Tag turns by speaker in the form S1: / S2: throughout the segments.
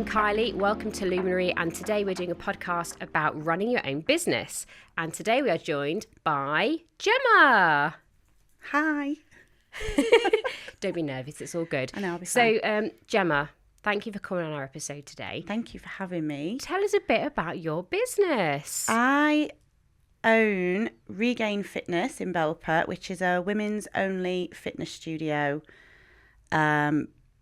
S1: Kiley, welcome to Luminary, and today we're doing a podcast about running your own business. And today we are joined by Gemma.
S2: Hi.
S1: Don't be nervous, it's all good.
S2: I know, I'll be fine.
S1: So, Gemma, thank you for coming on our episode today.
S2: Thank you for having me.
S1: Tell us a bit about your business.
S2: I own Regain Fitness in Belper, which is a women's only fitness studio,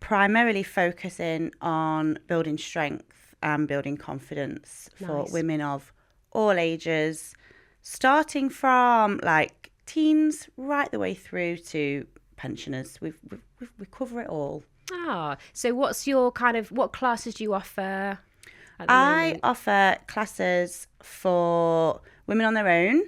S2: primarily focusing on building strength and building confidence for women of all ages, starting from like teens right the way through to pensioners. We cover it all.
S1: So what's your what classes do you offer at the
S2: I
S1: moment?
S2: offer classes for women on their own.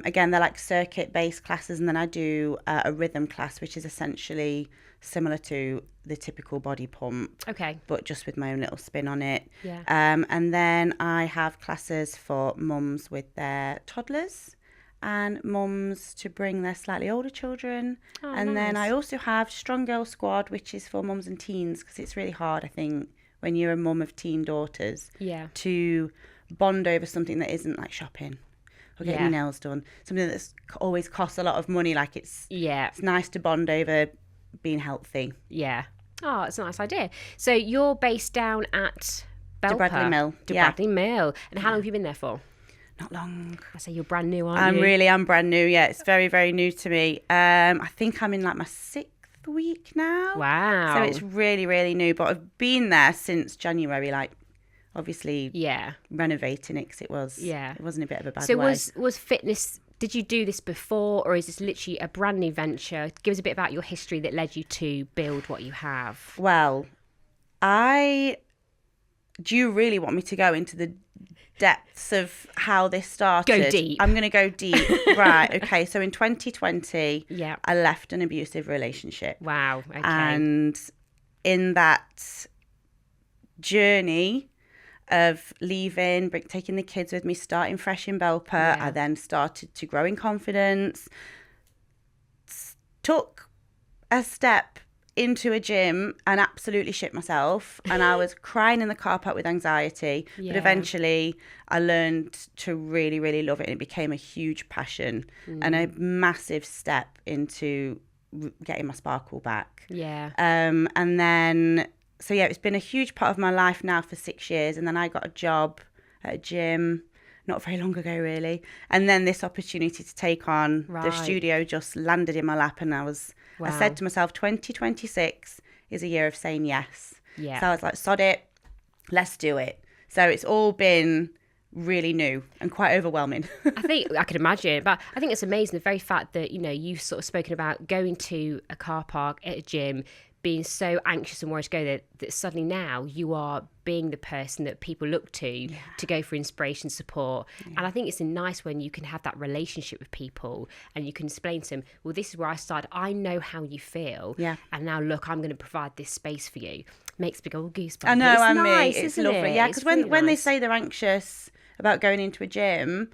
S2: Again, they're like circuit-based classes, and then I do a rhythm class, which is essentially similar to the typical body pump, but just with my own little spin on it.
S1: Yeah.
S2: And then I have classes for mums with their toddlers and mums to bring their slightly older children. And then I also have Strong Girl Squad, which is for mums and teens, because it's really hard, I think, when you're a mum of teen daughters, to bond over something that isn't like shopping or getting your nails done, something that's always costs a lot of money. Like it's nice to bond over being healthy.
S1: Oh, it's a nice idea. So you're based down at Belper?
S2: Bradley Mill.
S1: Bradley Mill. And how long have you been there for?
S2: Not long.
S1: I say you're brand new, aren't you?
S2: I'm brand new. Yeah, it's very, very new to me. I think I'm in like my 6th week now.
S1: Wow.
S2: So it's really, really new. But I've been there since January, like obviously renovating it because it wasn't a bit of a bad way.
S1: So was fitness, did you do this before, or is this literally a brand new venture? Give us a bit about your history that led you to build what you have.
S2: Well, do you really want me to go into the depths of how this started?
S1: Go deep.
S2: I'm going to go deep. Right. Okay. So in 2020, I left an abusive relationship.
S1: Wow. Okay.
S2: And in that journey of leaving, taking the kids with me, starting fresh in Belper, I then started to grow in confidence, took a step into a gym and absolutely shit myself, and I was crying in the car park with anxiety, but eventually I learned to really, really love it, and it became a huge passion and a massive step into getting my sparkle back. And then it's been a huge part of my life now for 6 years, and then I got a job at a gym not very long ago, really, and then this opportunity to take on the studio just landed in my lap, and I said to myself, 2026 is a year of saying yes. So I was like, sod it, let's do it. So it's all been really new and quite overwhelming.
S1: I think I could imagine, but I think it's amazing the very fact that, you know, you've sort of spoken about going to a car park at a gym, being so anxious and worried to go there, that suddenly now you are being the person that people look to go for inspiration, support. And I think it's nice when you can have that relationship with people and you can explain to them, well, this is where I started. I know how you feel. And now look, I'm going to provide this space for you. Makes me go, oh, goosebumps.
S2: I know,
S1: it's nice,
S2: it's lovely.
S1: It?
S2: Yeah, because when they say they're anxious about going into a gym,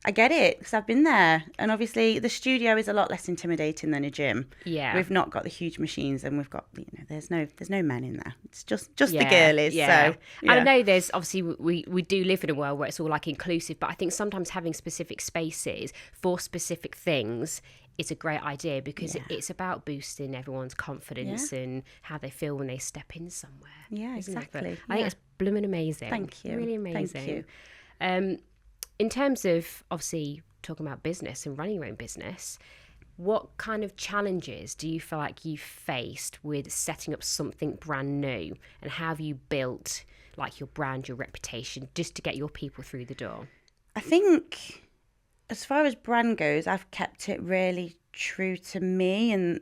S2: I get it, because I've been there. And obviously the studio is a lot less intimidating than a gym. We've not got the huge machines, and we've got, you know, there's no men in there. It's just the girlies. So,
S1: I know there's obviously we do live in a world where it's all like inclusive, but I think sometimes having specific spaces for specific things is a great idea, because it's about boosting everyone's confidence and how they feel when they step in somewhere.
S2: Yeah, exactly.
S1: I think it's blooming amazing.
S2: Thank you.
S1: Really amazing.
S2: Thank you.
S1: In terms of obviously talking about business and running your own business, what kind of challenges do you feel like you faced with setting up something brand new, and how have you built like your brand, your reputation, just to get your people through the door?
S2: I think as far as brand goes, I've kept it really true to me and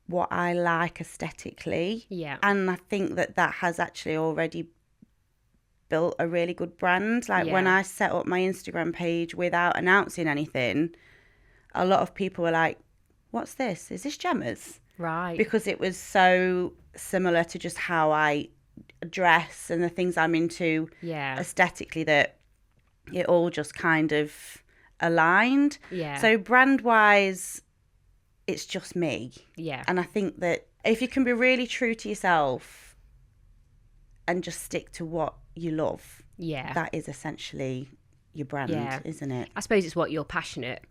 S2: what I like aesthetically. And I think that has actually already built a really good brand. Like when I set up my Instagram page without announcing anything, a lot of people were like, what's this? Is this Gemma's?
S1: Right.
S2: Because it was so similar to just how I dress and the things I'm into aesthetically, that it all just kind of aligned. So brand wise, it's just me. And I think that if you can be really true to yourself and just stick to what you love.
S1: Yeah.
S2: That is essentially your brand, isn't it?
S1: I suppose it's what you're passionate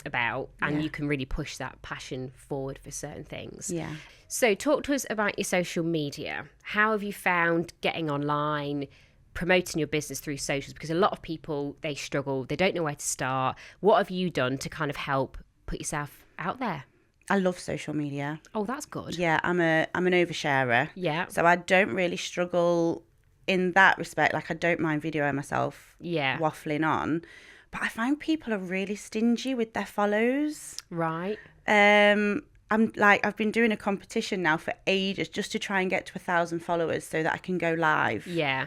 S1: about, and
S2: Yeah.
S1: you can really push that passion forward for certain things.
S2: Yeah.
S1: So talk to us about your social media. How have you found getting online, promoting your business through socials? Because a lot of people, they struggle, they don't know where to start. What have you done to kind of help put yourself out there?
S2: I love social media.
S1: Oh, that's good.
S2: Yeah, I'm an oversharer.
S1: Yeah.
S2: So I don't really struggle in that respect. Like, I don't mind videoing myself waffling on. But I find people are really stingy with their follows.
S1: Right.
S2: I've been doing a competition now for ages just to try and get to 1,000 followers so that I can go live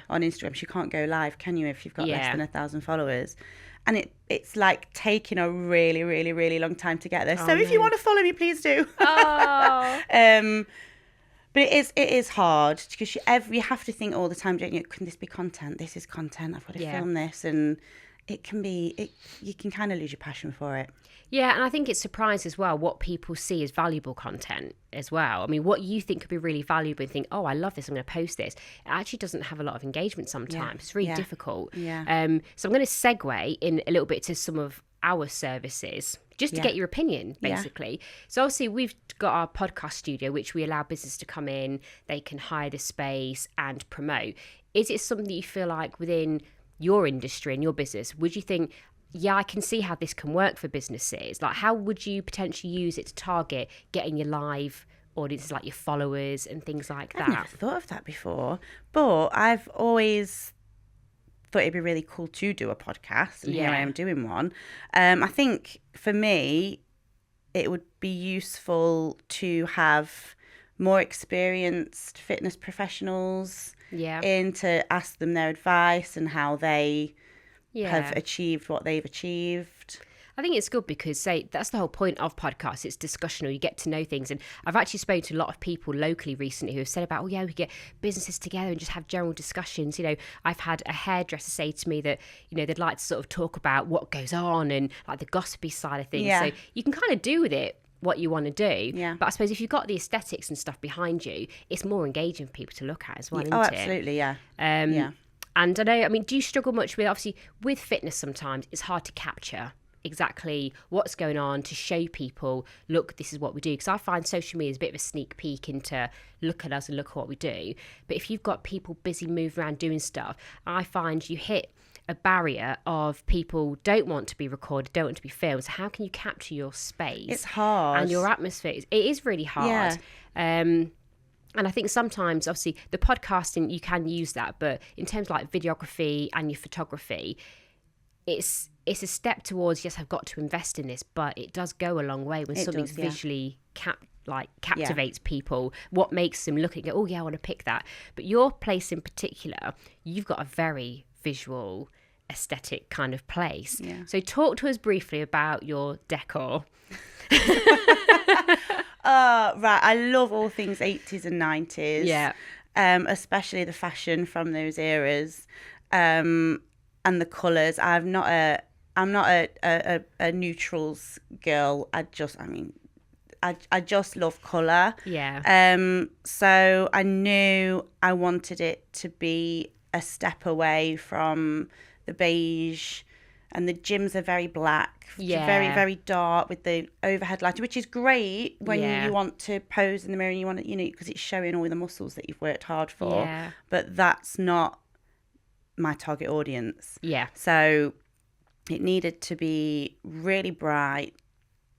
S2: on Instagram. So you can't go live, can you, if you've got less than 1,000 followers? And it's like taking a really, really, really long time to get there. So if you want to follow me, please do.
S1: Oh.
S2: But it is hard because you have to think all the time, don't you? Can this be content? This is content. I've got to film this, and it can be. You can kind of lose your passion for it.
S1: Yeah, and I think it's surprised as well what people see as valuable content as well. I mean, what you think could be really valuable and think, oh, I love this, I'm going to post this. It actually doesn't have a lot of engagement sometimes. It's really difficult.
S2: Yeah.
S1: So I'm going to segue in a little bit to some of our services, just to get your opinion, basically. So obviously we've got our podcast studio, which we allow business to come in, they can hire the space and promote. Is it something that you feel like within your industry and your business, would you think, yeah, I can see how this can work for businesses? Like, how would you potentially use it to target getting your live audiences, like your followers and things like that?
S2: I've never thought of that before, but I've always thought it'd be really cool to do a podcast, and here I am doing one. I think for me, it would be useful to have more experienced fitness professionals in to ask them their advice and how they have achieved what they've achieved.
S1: I think it's good because, that's the whole point of podcasts. It's discussional. You get to know things. And I've actually spoken to a lot of people locally recently who have said about, we get businesses together and just have general discussions. You know, I've had a hairdresser say to me that, you know, they'd like to sort of talk about what goes on and like the gossipy side of things.
S2: Yeah.
S1: So you can kind of do with it what you want to do.
S2: Yeah.
S1: But I suppose if you've got the aesthetics and stuff behind you, it's more engaging for people to look at as well, isn't it?
S2: Oh, absolutely, yeah.
S1: And I know, I mean, do you struggle much with, obviously, with fitness sometimes, it's hard to capture exactly what's going on to show people, look, this is what we do. Because I find social media is a bit of a sneak peek into look at us and look at what we do. But if you've got people busy moving around doing stuff, I find you hit a barrier of people don't want to be recorded, don't want to be filmed. So how can you capture your space?
S2: It's hard.
S1: And your atmosphere. It is really hard. Yeah. And I think sometimes, obviously, the podcasting, you can use that. But in terms of like videography and your photography, it's a step towards, yes, I've got to invest in this, but it does go a long way when something's visually captivates people. What makes them look and go, oh yeah, I want to pick that. But your place in particular, you've got a very visual, aesthetic kind of place. Yeah. So talk to us briefly about your decor.
S2: Right, I love all things 80s and 90s.
S1: Yeah.
S2: Especially the fashion from those eras. And the colours. I'm not a neutrals girl. I just love colour.
S1: Yeah.
S2: So I knew I wanted it to be a step away from the beige, and the gyms are very black, very, very dark with the overhead lighting, which is great when you want to pose in the mirror and you want to, you know, because it's showing all the muscles that you've worked hard for.
S1: Yeah.
S2: But that's not my target audience.
S1: Yeah.
S2: So it needed to be really bright,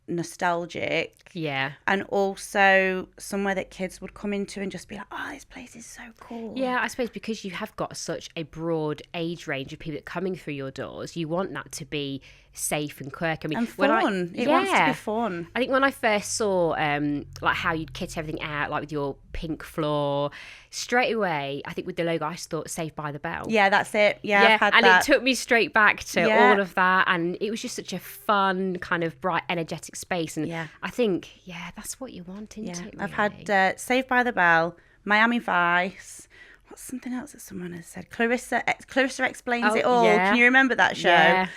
S2: nostalgic.
S1: Yeah.
S2: And also somewhere that kids would come into and just be like, oh, this place is so cool.
S1: Yeah, I suppose because you have got such a broad age range of people that are coming through your doors, you want that to be safe and quirky. I mean,
S2: and fun. It wants to be fun.
S1: I think when I first saw like how you'd kit everything out, like with your pink floor, straight away, I think with the logo, I just thought Saved by the Bell.
S2: Yeah, that's it. Yeah, I've had
S1: and
S2: that.
S1: It took me straight back to all of that, and it was just such a fun, kind of bright, energetic space. And I think, that's what you want, isn't it? Really?
S2: I've had Saved by the Bell, Miami Vice. What's something else that someone has said? Clarissa Explains It All.
S1: Yeah.
S2: Can you remember that show?
S1: Yeah.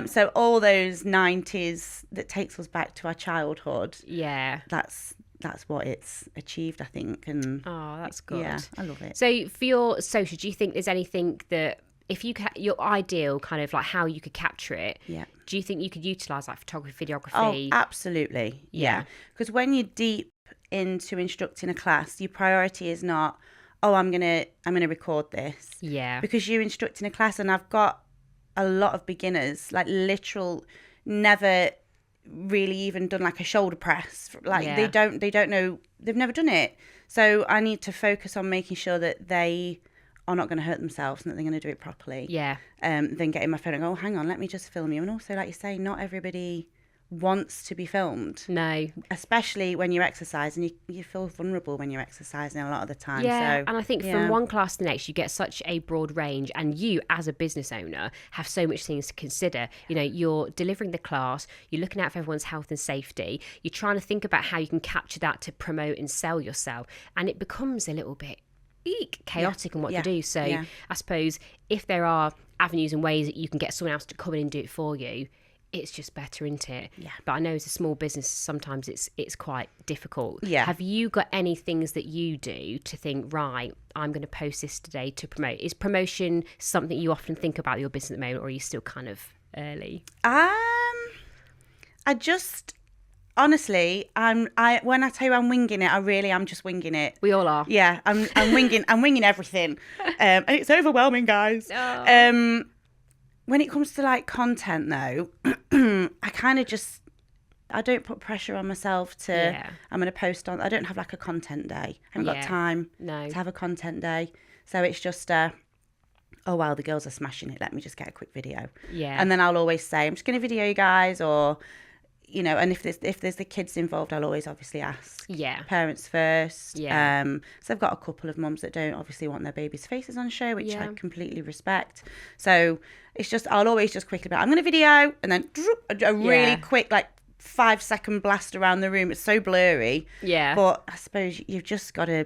S2: So all those 90s that takes us back to our childhood.
S1: Yeah.
S2: That's that's what it's achieved, I think. And
S1: oh, that's good.
S2: Yeah, I love it.
S1: So for your social, do you think there's anything that, if you your ideal kind of like how you could capture it,
S2: Yeah.
S1: do you think you could utilize like photography,
S2: Oh,
S1: videography?
S2: absolutely. Yeah. Because when you're deep into instructing a class, your priority is not, oh, I'm gonna record this.
S1: Yeah.
S2: Because you're instructing a class, and I've got a lot of beginners, like literal, never really even done like a shoulder press. Like they don't know, they've never done it. So I need to focus on making sure that they are not going to hurt themselves and that they're going to do it properly.
S1: Yeah.
S2: Then getting my phone and go, oh, hang on, let me just film you. And also, like you say, not everybody wants to be filmed.
S1: No.
S2: Especially when you're exercising. You feel vulnerable when you're exercising a lot of the time.
S1: Yeah,
S2: So,
S1: and I think from one class to the next, you get such a broad range, and you, as a business owner, have so much things to consider. You know, you're delivering the class, you're looking out for everyone's health and safety, you're trying to think about how you can capture that to promote and sell yourself, and it becomes a little bit chaotic in what to do. So I suppose if there are avenues and ways that you can get someone else to come in and do it for you, it's just better, isn't it?
S2: Yeah.
S1: But I know as a small business, sometimes it's quite difficult.
S2: Yeah.
S1: Have you got any things that you do to think, right, I'm going to post this today to promote? Is promotion something you often think about your business at the moment, or are you still kind of early?
S2: I just... Honestly, when I tell you I'm winging it, I really am just winging it.
S1: We all are.
S2: Yeah, I'm winging everything, and it's overwhelming, guys.
S1: Oh.
S2: When it comes to like content, though, I kind of just I don't put pressure on myself to. I'm going to post on. I don't have like a content day. I haven't got time to have a content day, so it's just oh wow, the girls are smashing it. Let me just get a quick video.
S1: Yeah,
S2: and then I'll always say I'm just going to video you guys, or. You know, and if there's the kids involved, I'll always obviously ask.
S1: Yeah.
S2: Parents first.
S1: Yeah.
S2: So I've got a couple of mums that don't obviously want their babies' faces on show, which I completely respect. So it's just, I'll always just quickly be like, I'm going to video, and then a really quick, like 5-second blast around the room. It's so blurry.
S1: Yeah.
S2: But I suppose you've just got to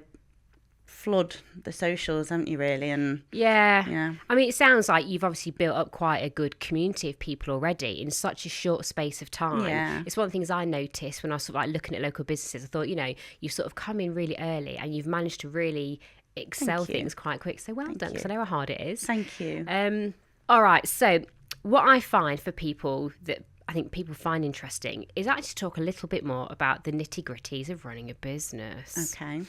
S2: flood the socials, haven't you, really? And
S1: yeah. I mean, it sounds like you've obviously built up quite a good community of people already in such a short space of time.
S2: Yeah.
S1: It's one of the things I noticed when I was sort of like looking at local businesses. I thought, you know, you've sort of come in really early and you've managed to really excel things quite quick. So well done, because I know how hard it is.
S2: Thank you.
S1: All right. So what I find for people that I think people find interesting is actually to talk a little bit more about the nitty-gritties of running a business.
S2: Okay.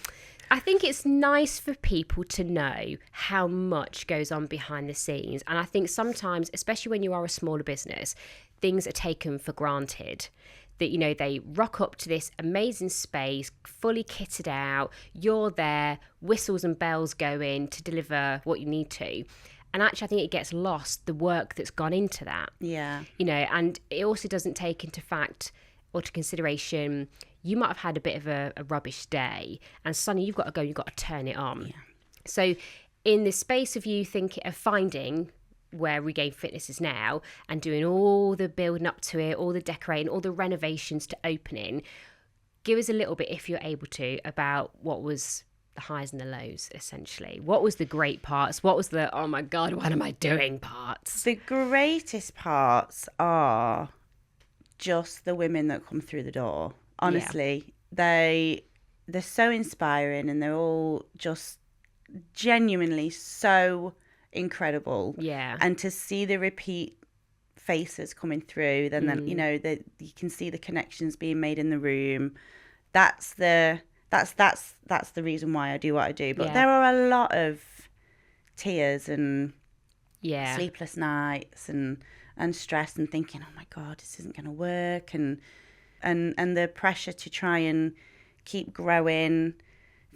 S1: I think it's nice for people to know how much goes on behind the scenes. And I think sometimes, especially when you are a smaller business, things are taken for granted. That, you know, they rock up to this amazing space, fully kitted out, you're there, whistles and bells going to deliver what you need to. And actually, I think it gets lost, the work that's gone into that.
S2: Yeah.
S1: You know, and it also doesn't take into fact or to consideration, you might have had a bit of a rubbish day and suddenly you've got to go, you've got to turn it on. Yeah. So in the space of you thinking of finding where Regain Fitness is now and doing all the building up to it, all the decorating, all the renovations to opening, give us a little bit, if you're able to, about what was the highs and the lows, essentially. What was the great parts? What was the, oh my God, what am I doing parts?
S2: The greatest parts are just the women that come through the door. Honestly, they're so inspiring, and they're all just genuinely so incredible.
S1: Yeah.
S2: And to see the repeat faces coming through, then you know, that you can see the connections being made in the room. That's the reason why I do what I do. But there are a lot of tears and sleepless nights and stress and thinking, oh my God, this isn't going to work, and the pressure to try and keep growing,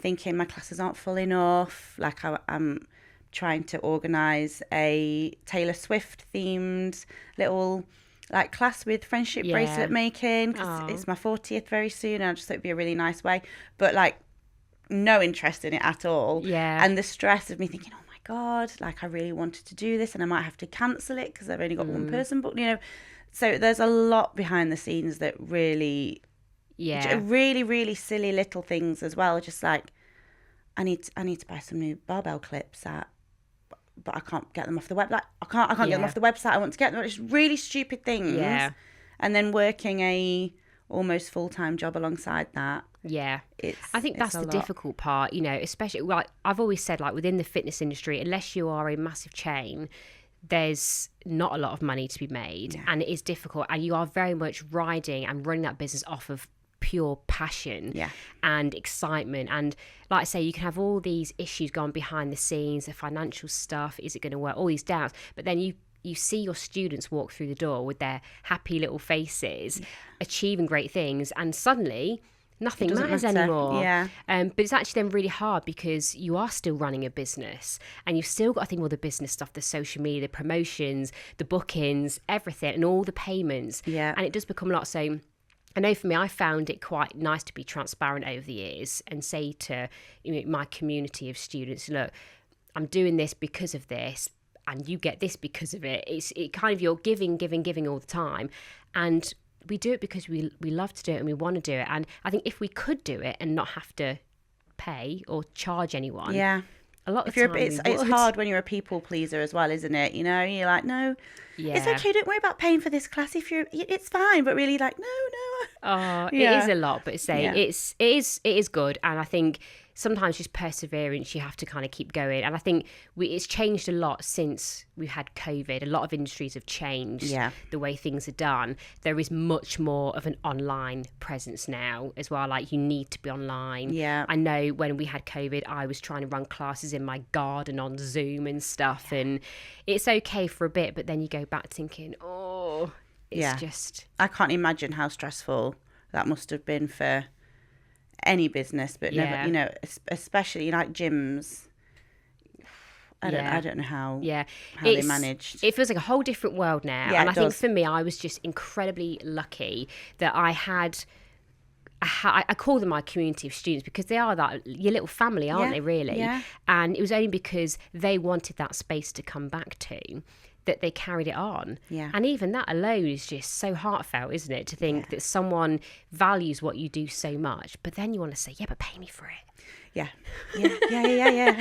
S2: thinking my classes aren't full enough. Like I'm trying to organise a Taylor Swift themed little like class with friendship bracelet making, because it's my 40th very soon, and I just thought it'd be a really nice way, but like no interest in it at all. And the stress of me thinking, oh my God, like I really wanted to do this and I might have to cancel it because I've only got one person, but you know, so there's a lot behind the scenes that really really, really silly little things as well, just like I need to buy some new barbell clips but I can't get them off the web. Like I can't get them off the website. I want to get them. It's really stupid things. Yeah. And then working a almost full-time job alongside that.
S1: Yeah. I think that's the difficult part, you know, especially, like I've always said, like within the fitness industry, unless you are a massive chain, there's not a lot of money to be made, and it is difficult, and you are very much riding and running that business off of pure passion and excitement. And like I say, you can have all these issues going behind the scenes, the financial stuff, is it going to work, all these doubts, but then you see your students walk through the door with their happy little faces, achieving great things, and suddenly nothing matters anymore. But it's actually then really hard because you are still running a business, and you've still got to think all the business stuff, the social media, the promotions, the bookings, everything, and all the payments. And it does become a lot. So I know for me, I found it quite nice to be transparent over the years and say to, you know, my community of students, look, I'm doing this because of this, and you get this because of it. It kind of, you're giving all the time. And we do it because we love to do it and we want to do it. And I think if we could do it and not have to pay or charge anyone, a lot of the time
S2: it's hard when you're a people pleaser as well, isn't it? You know, you're like, no, it's okay, don't worry about paying for this class if it's fine, but really like, no.
S1: It is a lot, but it is good. And I think sometimes just perseverance, you have to kind of keep going. And I think it's changed a lot since we had COVID. A lot of industries have changed the way things are done. There is much more of an online presence now as well. Like, you need to be online. I know when we had COVID, I was trying to run classes in my garden on Zoom and stuff. And it's okay for a bit, but then you go back thinking, it's just...
S2: I can't imagine how stressful that must have been for any business, but never, you know, especially like gyms. I don't know how they managed.
S1: It feels like a whole different world now. And I think for me, I was just incredibly lucky that I call them my community of students, because they are that your little family, aren't they, really? And it was only because they wanted that space to come back to that they carried it on. And even that alone is just so heartfelt, isn't it? To think that someone values what you do so much, but then you want to say, but pay me for it.
S2: I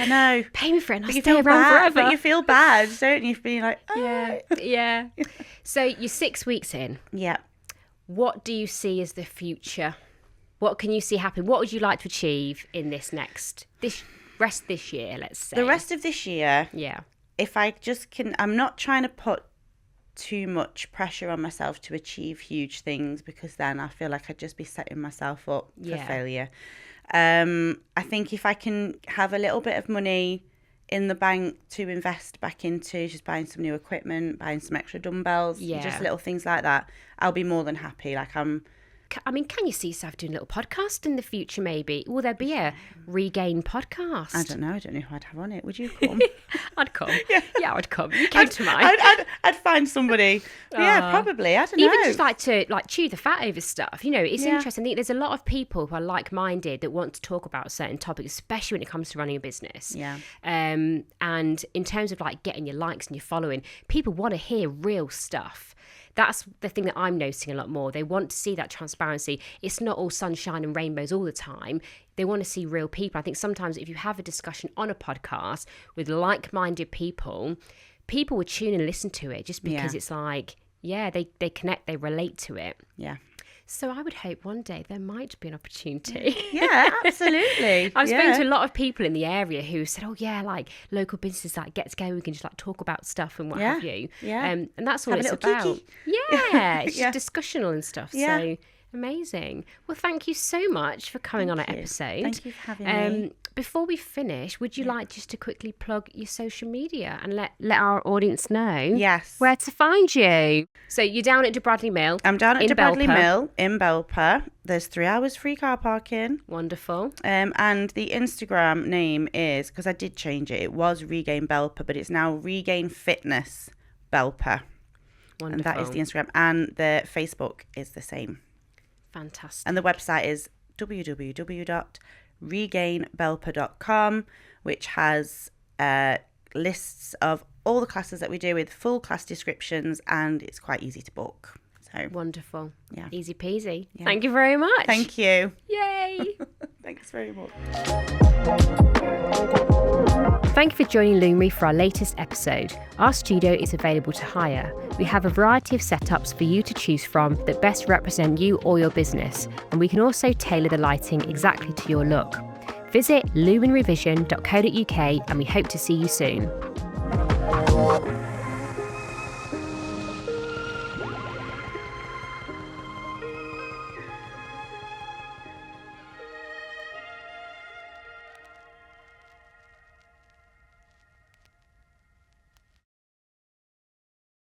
S2: know.
S1: Pay me for it and I'll stay around forever.
S2: But you feel bad, don't you? Being like,
S1: So you're 6 weeks in. What do you see as the future? What can you see happen? What would you like to achieve in this rest of this year, let's say?
S2: The rest of this year? If I just can, I'm not trying to put too much pressure on myself to achieve huge things, because then I feel like I'd just be setting myself up for failure. I think if I can have a little bit of money in the bank to invest back into just buying some new equipment, buying some extra dumbbells, just little things like that, I'll be more than happy. Like,
S1: can you see yourself doing a little podcast in the future, maybe? Will there be a Regain podcast?
S2: I don't know who I'd have on it. Would you come?
S1: I'd come. I'd come. You came to mine.
S2: I'd find somebody. Probably. I don't know.
S1: Even just like to chew the fat over stuff. You know, it's interesting. I think there's a lot of people who are like-minded that want to talk about certain topics, especially when it comes to running a business. And in terms of like getting your likes and your following, people want to hear real stuff. That's the thing that I'm noticing a lot more. They want to see that transparency. It's not all sunshine and rainbows all the time. They want to see real people. I think sometimes if you have a discussion on a podcast with like-minded people would tune and listen to it just because it's like, they connect, they relate to it. So I would hope one day there might be an opportunity.
S2: Absolutely.
S1: I've spoken to a lot of people in the area who said, like local businesses like get together, we can just like talk about stuff and what have you. And that's all it's about.
S2: Kiki.
S1: It's just discussional and stuff. So amazing. Well, thank you so much for coming on our episode.
S2: Thank you for having me.
S1: Before we finish, would you like just to quickly plug your social media and let our audience know where to find you? So you're down at De Bradley Mill.
S2: I'm down at De Bradley Mill in Belper. There's 3 hours free car parking.
S1: Wonderful.
S2: And the Instagram name is, because I did change it, it was Regain Belper, but it's now Regain Fitness Belper.
S1: Wonderful.
S2: And that is the Instagram. And the Facebook is the same.
S1: Fantastic.
S2: And the website is www.regainbelper.com, which has lists of all the classes that we do with full class descriptions, and it's quite easy to book. So
S1: wonderful. Easy peasy. Thank you very much.
S2: Thank you.
S1: Yay.
S2: Thanks very much.
S1: Thank you for joining Luminary for our latest episode. Our studio is available to hire. We have a variety of setups for you to choose from that best represent you or your business, and we can also tailor the lighting exactly to your look. Visit luminaryvision.co.uk and we hope to see you soon.